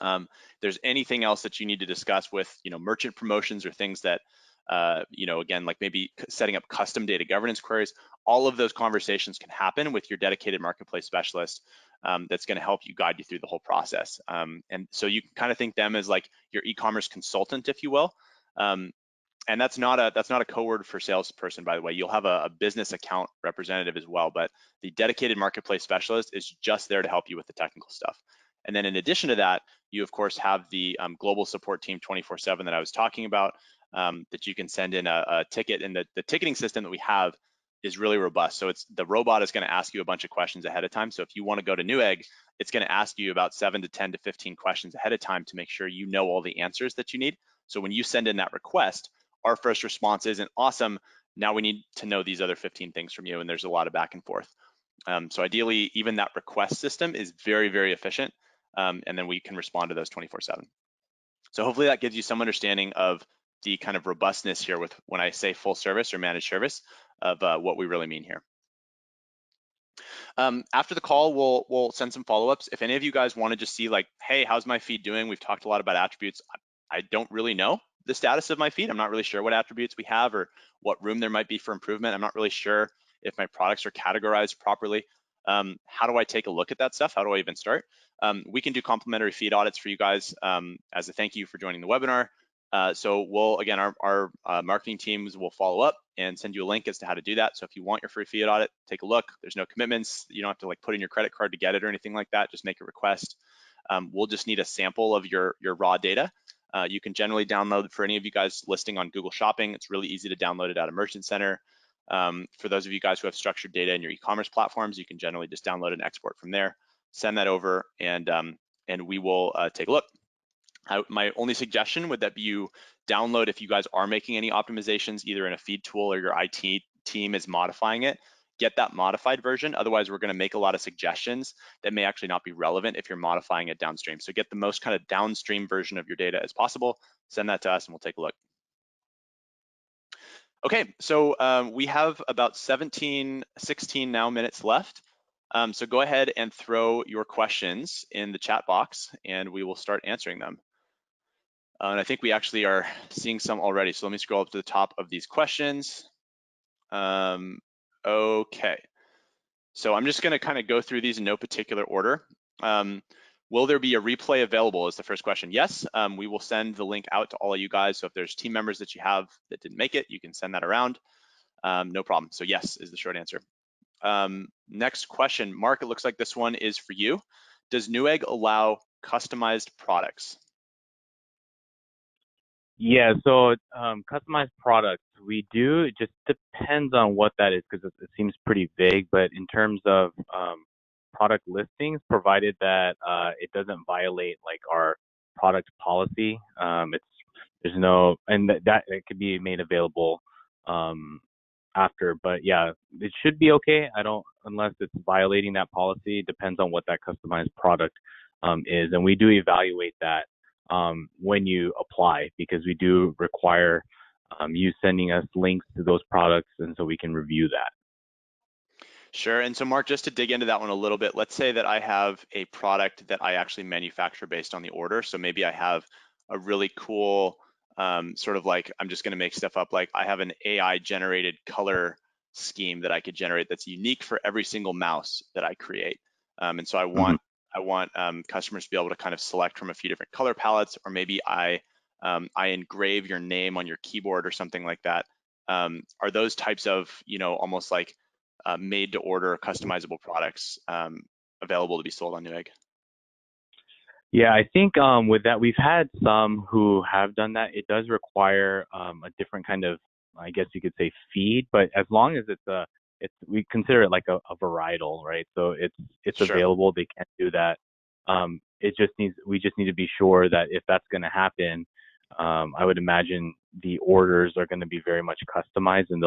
If there's anything else that you need to discuss with, merchant promotions or things that, again, like maybe setting up custom data governance queries, all of those conversations can happen with your dedicated marketplace specialist that's going to help you guide you through the whole process. And so you can kind of think them as like your e-commerce consultant, if you will. And that's not a code word for salesperson, by the way. You'll have a business account representative as well, but the dedicated marketplace specialist is just there to help you with the technical stuff. And then in addition to that, you of course have the global support team 24/7 that I was talking about, that you can send in a ticket, and the ticketing system that we have is really robust. So the robot is going to ask you a bunch of questions ahead of time. So if you want to go to Newegg, it's going to ask you about 7 to 10 to 15 questions ahead of time to make sure you know all the answers that you need. So when you send in that request, our first response isn't awesome. Now we need to know these other 15 things from you, and there's a lot of back and forth. So ideally, even that request system is very, very efficient, and then we can respond to those 24/7. So hopefully that gives you some understanding of the kind of robustness here with when I say full service or managed service of what we really mean here. After the call, we'll send some follow-ups. If any of you guys want to just see like, hey, how's my feed doing? We've talked a lot about attributes. I don't really know the status of my feed. I'm not really sure what attributes we have or what room there might be for improvement. I'm not really sure if my products are categorized properly. How do I take a look at that stuff? How do I even start? We can do complimentary feed audits for you guys as a thank you for joining the webinar. So we'll, again, our marketing teams will follow up and send you a link as to how to do that. So if you want your free feed audit, take a look. There's no commitments. You don't have to like put in your credit card to get it or anything like that. Just make a request. We'll just need a sample of your raw data. You can generally download, for any of you guys listing on Google Shopping, it's really easy to download it out of Merchant Center. For those of you guys who have structured data in your e-commerce platforms, you can generally just download and export from there, send that over, and we will take a look. My only suggestion would that be you download, if you guys are making any optimizations, either in a feed tool or your IT team is modifying it, get that modified version. Otherwise, we're going to make a lot of suggestions that may actually not be relevant if you're modifying it downstream. So get the most kind of downstream version of your data as possible, send that to us, and we'll take a look. Okay, so we have about 16 now minutes left. So go ahead and throw your questions in the chat box, and we will start answering them. And I think we actually are seeing some already. So let me scroll up to the top of these questions. Okay. So I'm just going to kind of go through these in no particular order. Will there be a replay available is the first question. Yes, we will send the link out to all of you guys. So if there's team members that you have that didn't make it, you can send that around. No problem. So yes is the short answer. Next question, Mark, it looks like this one is for you. Does Newegg allow customized products?
Yeah, so customized products, we do. It just depends on what that is because it seems pretty vague. But in terms of product listings, provided that it doesn't violate like our product policy, it's there's no, and that it could be made available um, after. But yeah, it should be okay. I don't, unless it's violating that policy. It depends on what that customized product is, and we do evaluate that when you apply because we do require you sending us links to those products, and so we can review that.
Sure. And so, Mark, just to dig into that one a little bit, let's say that I have a product that I actually manufacture based on the order. So maybe I have a really cool sort of like, I'm just going to make stuff up. Like I have an AI generated color scheme that I could generate that's unique for every single mouse that I create. And so
Mhm.
I want customers to be able to kind of select from a few different color palettes, or maybe I engrave your name on your keyboard or something like that. Are those types of, almost like made to order customizable products available to be sold on Newegg?
Yeah, I think with that, we've had some who have done that. It does require a different kind of, I guess you could say, feed, but as long as it's we consider it like a varietal, right? So it's
Sure.
available. They can do that. We just need to be sure that if that's going to happen, I would imagine the orders are going to be very much customized, and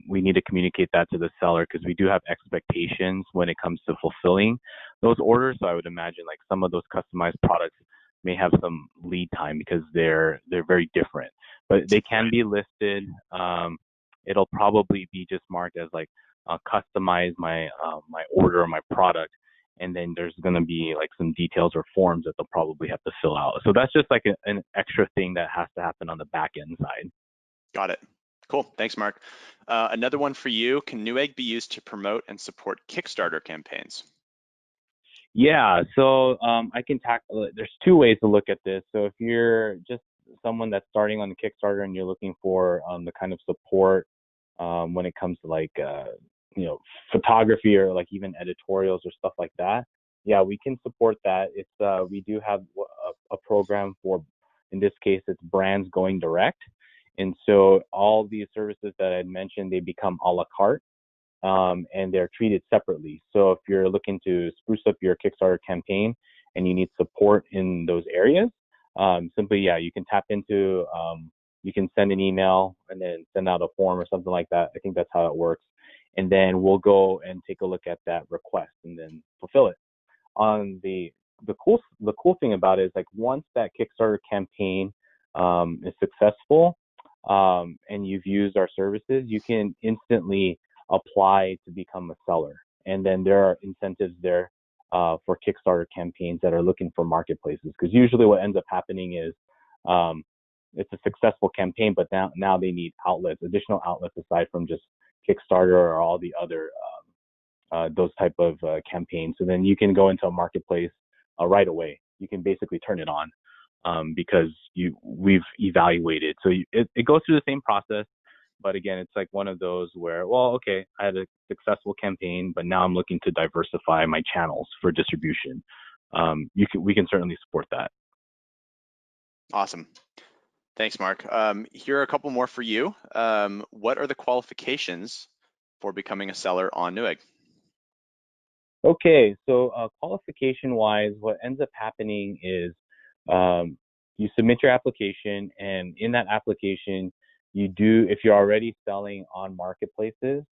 we need to communicate that to the seller because we do have expectations when it comes to fulfilling those orders. So I would imagine like some of those customized products may have some lead time because they're very different, but they can
Right.
be listed. It'll probably be just marked as like customize my order or my product, and then there's going to be like some details or forms that they'll probably have to fill out. So that's just like an extra thing that has to happen on the back end side.
Got it. Cool. Thanks, Mark. Another one for you. Can Newegg be used to promote and support Kickstarter campaigns?
Yeah, so I can tackle it. There's two ways to look at this. So if you're just someone that's starting on the Kickstarter and you're looking for the kind of support when it comes to like you know photography or like even editorials or stuff like that, yeah, we can support that. We do have a program for, in this case, it's brands going direct, and so all these services that I mentioned, they become a la carte and they're treated separately. So if you're looking to spruce up your Kickstarter campaign and you need support in those areas, simply, yeah, you can tap into, you can send an email and then send out a form or something like that. I think that's how it works. And then we'll go and take a look at that request and then fulfill it. On the cool thing about it is like once that Kickstarter campaign is successful and you've used our services, you can instantly apply to become a seller. And then there are incentives there for Kickstarter campaigns that are looking for marketplaces. Because usually what ends up happening is it's a successful campaign, but now they need outlets, additional outlets aside from just Kickstarter or all the other those type of campaigns. So then you can go into a marketplace right away. You can basically turn it on because we've evaluated. So it goes through the same process. But again, it's like one of those where, well, okay, I had a successful campaign, but now I'm looking to diversify my channels for distribution. We can certainly support that.
Awesome. Thanks, Mark. Here are a couple more for you. What are the qualifications for becoming a seller on Newegg?
Okay, so qualification wise, what ends up happening is you submit your application, and in that application, if you're already selling on marketplaces,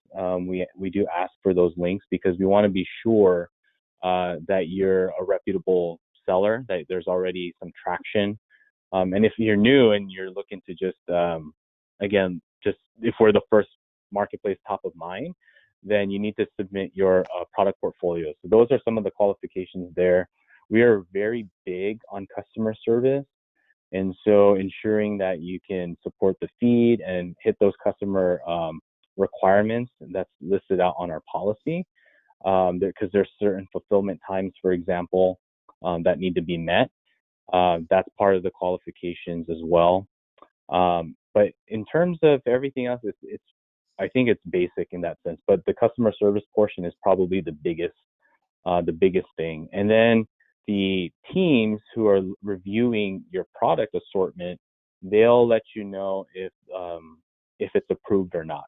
we do ask for those links because we want to be sure that you're a reputable seller, that there's already some traction. And if you're new and you're looking to just, again, just if we're the first marketplace top of mind, then you need to submit your product portfolio. So those are some of the qualifications there. We are very big on customer service. And so ensuring that you can support the feed and hit those customer requirements that's listed out on our policy, because there's certain fulfillment times, for example, that need to be met. That's part of the qualifications as well. But in terms of everything else, I think it's basic in that sense. But the customer service portion is probably the biggest thing. And then the teams who are reviewing your product assortment, they'll let you know if it's approved or not.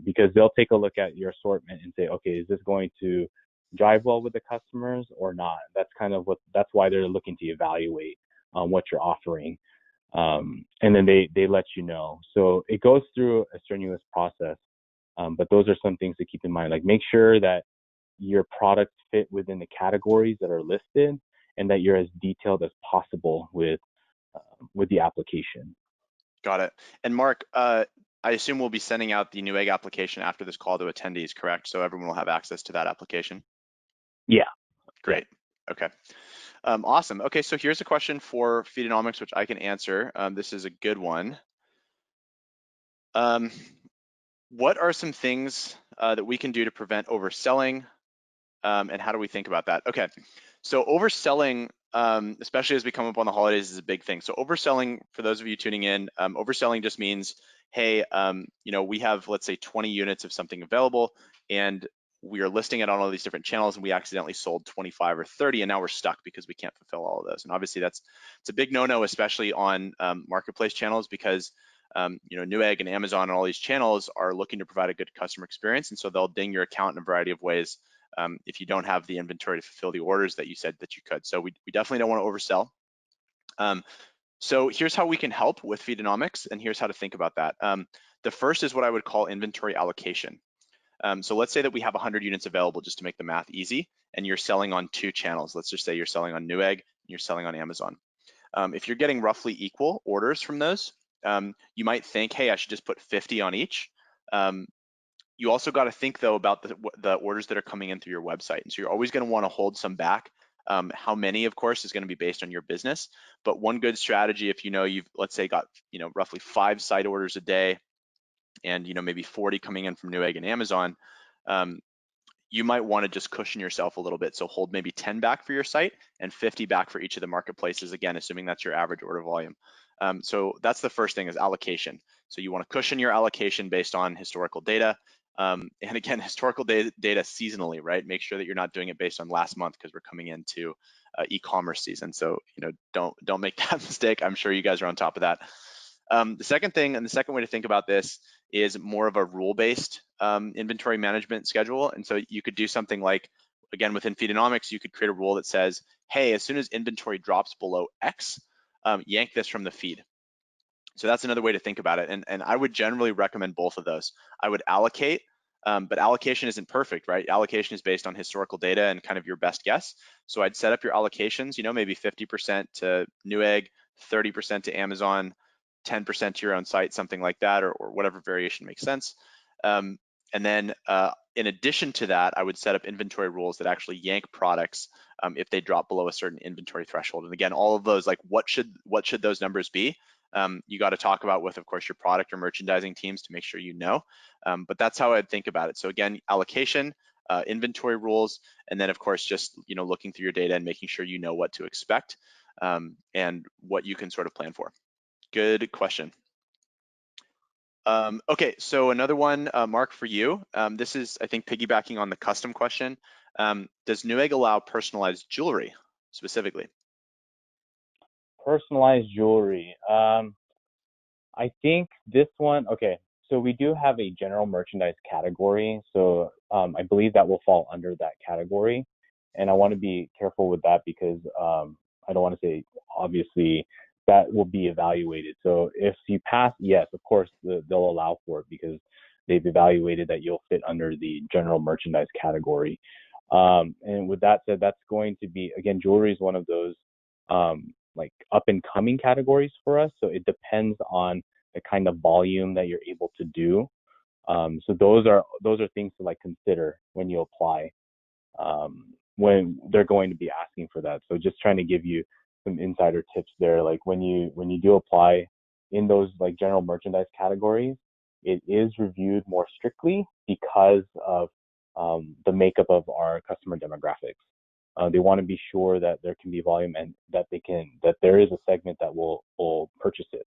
Because they'll take a look at your assortment and say, okay, is this going to drive well with the customers or not? That's why they're looking to evaluate what you're offering. And then they let you know. So it goes through a strenuous process. But those are some things to keep in mind. Like, make sure that your products fit within the categories that are listed, and that you're as detailed as possible with the application.
Got it. And Mark, I assume we'll be sending out the Newegg application after this call to attendees, correct? So everyone will have access to that application?
Yeah.
Great. Yeah. Okay. Awesome. Okay, so here's a question for Feedonomics, which I can answer. This is a good one. What are some things that we can do to prevent overselling, and how do we think about that? Okay, so overselling, especially as we come up on the holidays, is a big thing. So overselling, for those of you tuning in, overselling just means, hey, we have, let's say, 20 units of something available, and we are listing it on all these different channels, and we accidentally sold 25 or 30, and now we're stuck because we can't fulfill all of those. And obviously it's a big no-no, especially on marketplace channels, because Newegg and Amazon and all these channels are looking to provide a good customer experience, and so they'll ding your account in a variety of ways if you don't have the inventory to fulfill the orders that you said that you could. So we definitely don't want to oversell. So here's how we can help with Feedonomics, and here's how to think about that. The first is what I would call inventory allocation. So let's say that we have 100 units available, just to make the math easy, and you're selling on 2 channels. Let's just say you're selling on Newegg and you're selling on Amazon. If you're getting roughly equal orders from those, you might think, hey, I should just put 50 on each. You also got to think, though, about the orders that are coming in through your website. And so you're always going to want to hold some back. How many, of course, is going to be based on your business. But one good strategy, if you've, let's say, got roughly 5 site orders a day, and maybe 40 coming in from Newegg and Amazon, you might want to just cushion yourself a little bit. So hold maybe 10 back for your site and 50 back for each of the marketplaces, again, assuming that's your average order volume. So that's the first thing, is allocation. So you want to cushion your allocation based on historical data. And again, historical data seasonally, right? Make sure that you're not doing it based on last month, because we're coming into e-commerce season. So don't make that mistake. I'm sure you guys are on top of that. The second thing, and the second way to think about this, is more of a rule-based inventory management schedule. And so you could do something like, again, within Feedonomics, you could create a rule that says, hey, as soon as inventory drops below X, yank this from the feed. So that's another way to think about it. And I would generally recommend both of those. I would allocate, but allocation isn't perfect, right? Allocation is based on historical data and kind of your best guess. So I'd set up your allocations, maybe 50% to Newegg, 30% to Amazon, 10% to your own site, something like that, or whatever variation makes sense. And then in addition to that, I would set up inventory rules that actually yank products if they drop below a certain inventory threshold. And again, all of those, like, what should those numbers be? You got to talk about with, of course, your product or merchandising teams to make sure but that's how I'd think about it. So again, allocation, inventory rules, and then of course just looking through your data and making sure you know what to expect and what you can sort of plan for. Good question. Okay, so another one, Mark, for you. This is, I think, piggybacking on the custom question. Does Newegg allow personalized jewelry specifically?
Personalized jewelry. I think this one, okay, so we do have a general merchandise category. So I believe that will fall under that category. And I want to be careful with that, because I don't want to say, obviously, that will be evaluated. So if you pass, yes, of course, they'll allow for it, because they've evaluated that you'll fit under the general merchandise category. And with that said, that's going to be, again, jewelry is one of those like up and coming categories for us. So it depends on the kind of volume that you're able to do. So those are things to consider when you apply, when they're going to be asking for that. So just trying to give you some insider tips there. Like when you do apply in those general merchandise categories, it is reviewed more strictly because of the makeup of our customer demographics. They want to be sure that there can be volume and that there is a segment that will purchase it.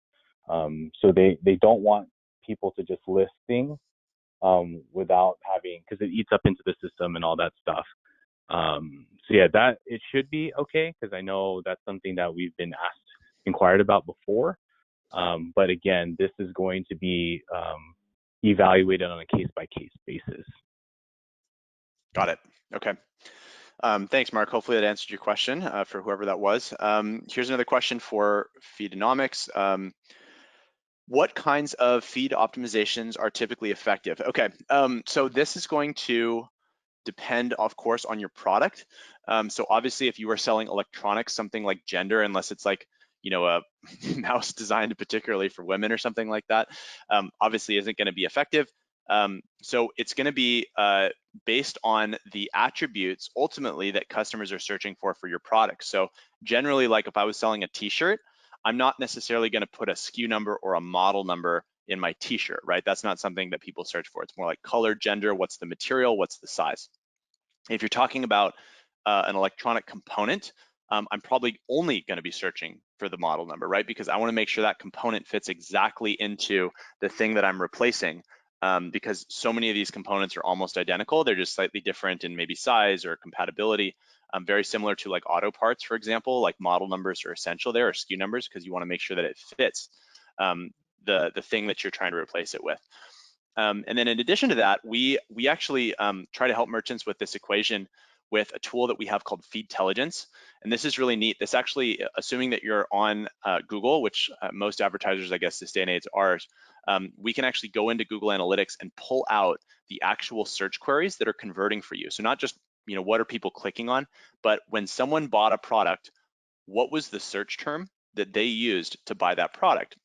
So they don't want people to just list things without having, because it eats up into the system and all that stuff. So yeah, that it should be okay, because I know that's something that we've been inquired about before. But again, this is going to be evaluated on a case-by-case basis.
Got it. Okay. Thanks, Mark. Hopefully that answered your question for whoever that was. Here's another question for Feedonomics. What kinds of feed optimizations are typically effective? Okay, so this is going to depend, of course, on your product. So obviously, if you are selling electronics, something like gender, unless it's like, a mouse designed particularly for women or something like that, obviously isn't going to be effective. So it's going to be based on the attributes ultimately that customers are searching for your product. So generally, like if I was selling a t-shirt, I'm not necessarily going to put a SKU number or a model number in my t-shirt, right? That's not something that people search for. It's more like color, gender, what's the material, what's the size. If you're talking about an electronic component, I'm probably only going to be searching for the model number, right? Because I want to make sure that component fits exactly into the thing that I'm replacing, because so many of these components are almost identical. They're just slightly different in maybe size or compatibility. Very similar to like auto parts, for example, like model numbers are essential there, or SKU numbers, because you want to make sure that it fits the thing that you're trying to replace it with. And then in addition to that, we actually try to help merchants with this equation with a tool that we have called Feedtelligence. And this is really neat. This actually, assuming that you're on Google, which most advertisers, I guess, this day and age are, we can actually go into Google Analytics and pull out the actual search queries that are converting for you. So not just, what are people clicking on, but when someone bought a product, what was the search term that they used to buy that product?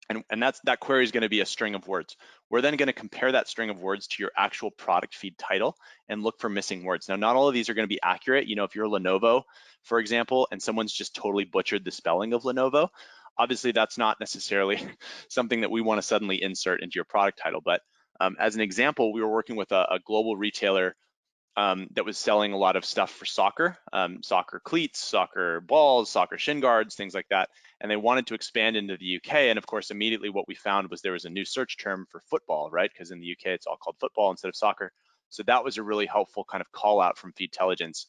And that query is going to be a string of words. We're then going to compare that string of words to your actual product feed title and look for missing words. Now, not all of these are going to be accurate. If you're Lenovo, for example, and someone's just totally butchered the spelling of Lenovo, obviously that's not necessarily something that we want to suddenly insert into your product title. But as an example, we were working with a global retailer that was selling a lot of stuff for soccer, soccer cleats, soccer balls, soccer shin guards, things like that. And they wanted to expand into the UK. And of course, immediately what we found was there was a new search term for football, right? Because in the UK, it's all called football instead of soccer. So that was a really helpful kind of call out from Feedtelligence.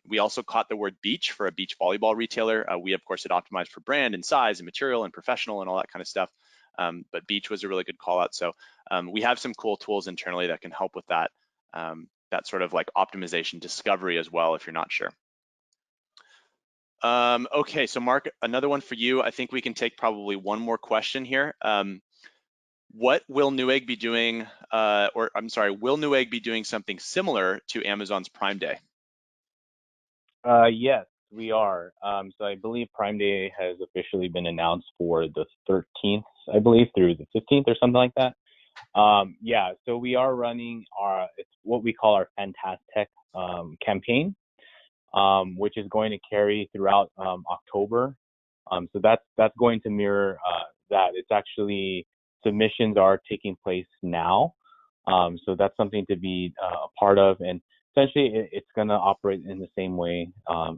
We also caught the word beach for a beach volleyball retailer. We, of course, had optimized for brand and size and material and professional and all that kind of stuff. But beach was a really good call out. So we have some cool tools internally that can help with that. That sort of like optimization discovery as well, if you're not sure. Okay, so Mark, another one for you. I think we can take probably one more question here. What will Newegg be doing, will Newegg be doing something similar to Amazon's Prime Day?
Yes, we are. So I believe Prime Day has officially been announced for the 13th, I believe, through the 15th or something like that. Yeah, so we are running it's what we call our Fantastic campaign, which is going to carry throughout October. So that's going to mirror that. It's actually, submissions are taking place now. So that's something to be a part of. And essentially, it's going to operate in the same way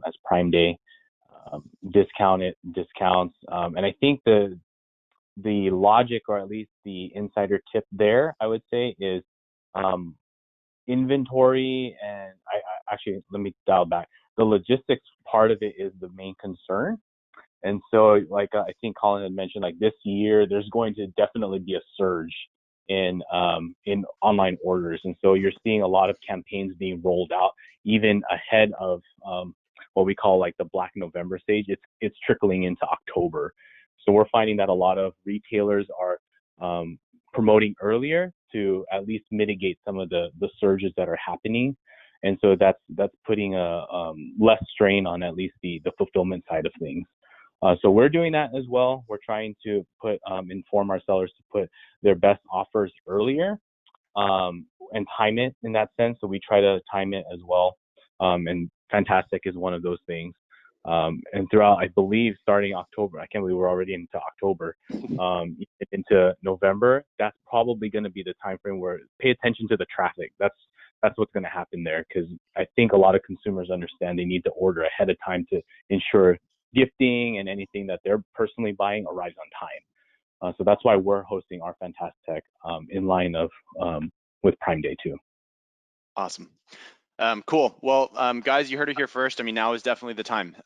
as Prime Day, discounts. And I think the logic, or at least the insider tip there, I would say, is inventory. And I actually, let me dial back. The logistics part of it is the main concern. And so, like I think Colin had mentioned, like this year, there's going to definitely be a surge in online orders. And so you're seeing a lot of campaigns being rolled out even ahead of what we call like the Black November stage. It's trickling into October. So we're finding that a lot of retailers are promoting earlier to at least mitigate some of the surges that are happening. And so that's putting a less strain on at least the fulfillment side of things. So we're doing that as well. We're trying to inform our sellers to put their best offers earlier and time it in that sense. So we try to time it as well. And Fantastic is one of those things. And throughout, I believe, starting October, I can't believe we're already into October, into November, that's probably going to be the time frame where pay attention to the traffic. That's what's going to happen there, because I think a lot of consumers understand they need to order ahead of time to ensure gifting and anything that they're personally buying arrives on time. So that's why we're hosting our Fantastic in line of with Prime Day too.
Awesome. Cool. Well, guys, you heard it here first. I mean, now is definitely the time.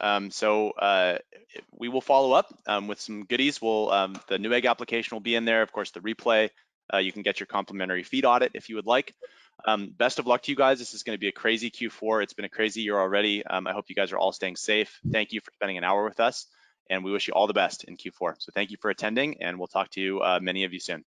We will follow up with some goodies. The Newegg application will be in there. Of course, the replay. You can get your complimentary feed audit if you would like. Best of luck to you guys. This is going to be a crazy Q4. It's been a crazy year already. I hope you guys are all staying safe. Thank you for spending an hour with us, and we wish you all the best in Q4. So thank you for attending, and we'll talk to you, many of you soon.